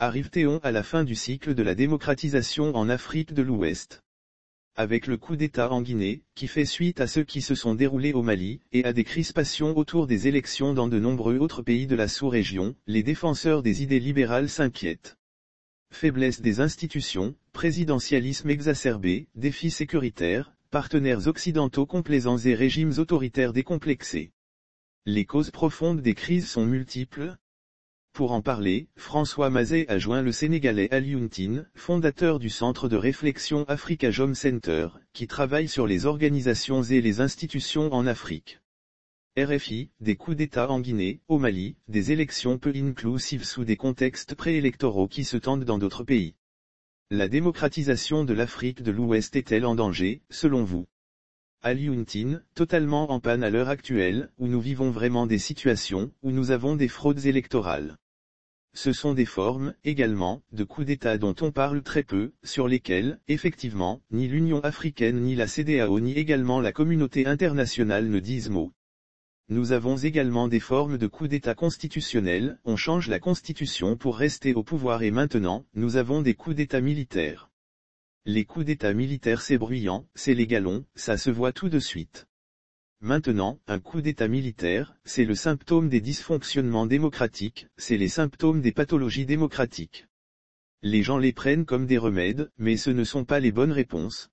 Arrive-t-on à la fin du cycle de la démocratisation en Afrique de l'Ouest? Avec le coup d'État en Guinée, qui fait suite à ceux qui se sont déroulés au Mali, et à des crispations autour des élections dans de nombreux autres pays de la sous-région, les défenseurs des idées libérales s'inquiètent. Faiblesse des institutions, présidentialisme exacerbé, défis sécuritaires, partenaires occidentaux complaisants et régimes autoritaires décomplexés. Les causes profondes des crises sont multiples. Pour en parler, François Mazet a joint le Sénégalais Alioune Tine, fondateur du centre de réflexion Afrikajom Center, qui travaille sur les organisations et les institutions en Afrique. RFI, des coups d'État en Guinée, au Mali, des élections peu inclusives sous des contextes préélectoraux qui se tendent dans d'autres pays. La démocratisation de l'Afrique de l'Ouest est-elle en danger, selon vous? Alioune Tine, totalement en panne à l'heure actuelle, où nous vivons vraiment des situations, où nous avons des fraudes électorales. Ce sont des formes, également, de coups d'État dont on parle très peu, sur lesquels, effectivement, ni l'Union africaine ni la CEDEAO ni également la communauté internationale ne disent mot. Nous avons également des formes de coups d'État constitutionnels, on change la constitution pour rester au pouvoir et maintenant, nous avons des coups d'État militaires. Les coups d'État militaires c'est bruyant, c'est les galons, ça se voit tout de suite. Maintenant, un coup d'État militaire, c'est le symptôme des dysfonctionnements démocratiques, c'est les symptômes des pathologies démocratiques. Les gens les prennent comme des remèdes, mais ce ne sont pas les bonnes réponses.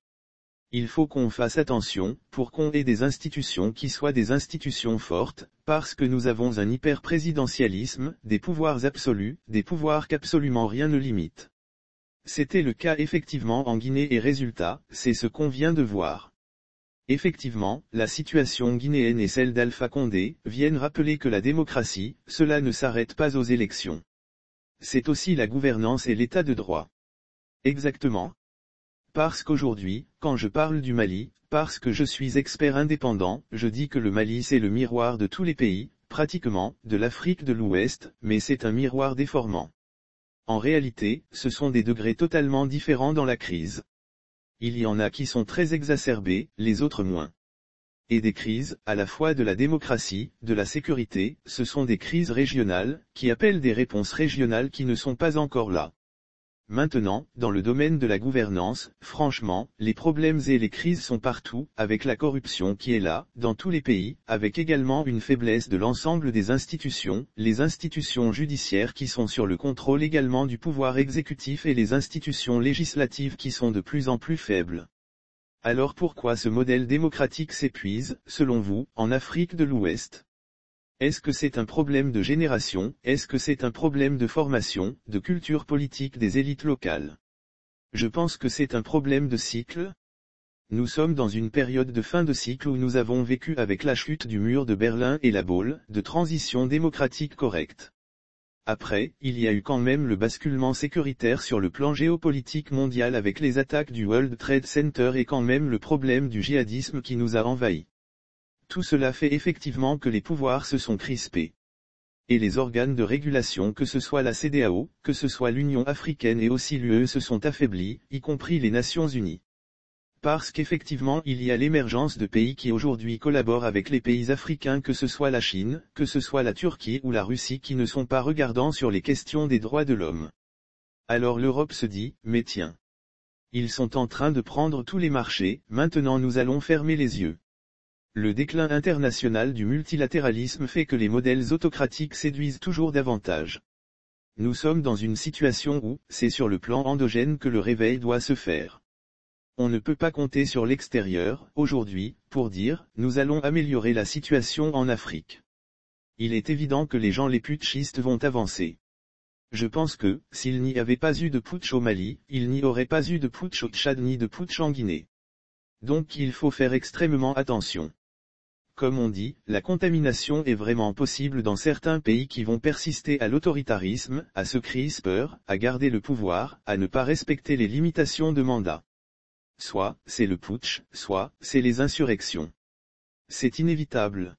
Il faut qu'on fasse attention, pour qu'on ait des institutions qui soient des institutions fortes, parce que nous avons un hyper-présidentialisme, des pouvoirs absolus, des pouvoirs qu'absolument rien ne limite. C'était le cas effectivement en Guinée et résultat, c'est ce qu'on vient de voir. Effectivement, la situation guinéenne et celle d'Alpha Condé viennent rappeler que la démocratie, cela ne s'arrête pas aux élections. C'est aussi la gouvernance et l'état de droit. Exactement. Parce qu'aujourd'hui, quand je parle du Mali, parce que je suis expert indépendant, je dis que le Mali c'est le miroir de tous les pays, pratiquement, de l'Afrique de l'Ouest, mais c'est un miroir déformant. En réalité, ce sont des degrés totalement différents dans la crise. Il y en a qui sont très exacerbés, les autres moins. Et des crises, à la fois de la démocratie, de la sécurité, ce sont des crises régionales, qui appellent des réponses régionales qui ne sont pas encore là. Maintenant, dans le domaine de la gouvernance, franchement, les problèmes et les crises sont partout, avec la corruption qui est là, dans tous les pays, avec également une faiblesse de l'ensemble des institutions, les institutions judiciaires qui sont sur le contrôle également du pouvoir exécutif et les institutions législatives qui sont de plus en plus faibles. Alors pourquoi ce modèle démocratique s'épuise, selon vous, en Afrique de l'Ouest? Est-ce que c'est un problème de génération, est-ce que c'est un problème de formation, de culture politique des élites locales? Je pense que c'est un problème de cycle. Nous sommes dans une période de fin de cycle où nous avons vécu avec la chute du mur de Berlin et la boule de transition démocratique correcte. Après, il y a eu quand même le basculement sécuritaire sur le plan géopolitique mondial avec les attaques du World Trade Center et quand même le problème du djihadisme qui nous a envahis. Tout cela fait effectivement que les pouvoirs se sont crispés. Et les organes de régulation que ce soit la CEDEAO, que ce soit l'Union africaine et aussi l'UE se sont affaiblis, y compris les Nations unies. Parce qu'effectivement il y a l'émergence de pays qui aujourd'hui collaborent avec les pays africains que ce soit la Chine, que ce soit la Turquie ou la Russie qui ne sont pas regardants sur les questions des droits de l'homme. Alors l'Europe se dit, mais tiens. Ils sont en train de prendre tous les marchés, maintenant nous allons fermer les yeux. Le déclin international du multilatéralisme fait que les modèles autocratiques séduisent toujours davantage. Nous sommes dans une situation où, c'est sur le plan endogène que le réveil doit se faire. On ne peut pas compter sur l'extérieur, aujourd'hui, pour dire, nous allons améliorer la situation en Afrique. Il est évident que les gens les putschistes vont avancer. Je pense que, s'il n'y avait pas eu de putsch au Mali, il n'y aurait pas eu de putsch au Tchad ni de putsch en Guinée. Donc il faut faire extrêmement attention. Comme on dit, la contamination est vraiment possible dans certains pays qui vont persister à l'autoritarisme, à se crisper, à garder le pouvoir, à ne pas respecter les limitations de mandat. Soit, c'est le putsch, soit, c'est les insurrections. C'est inévitable.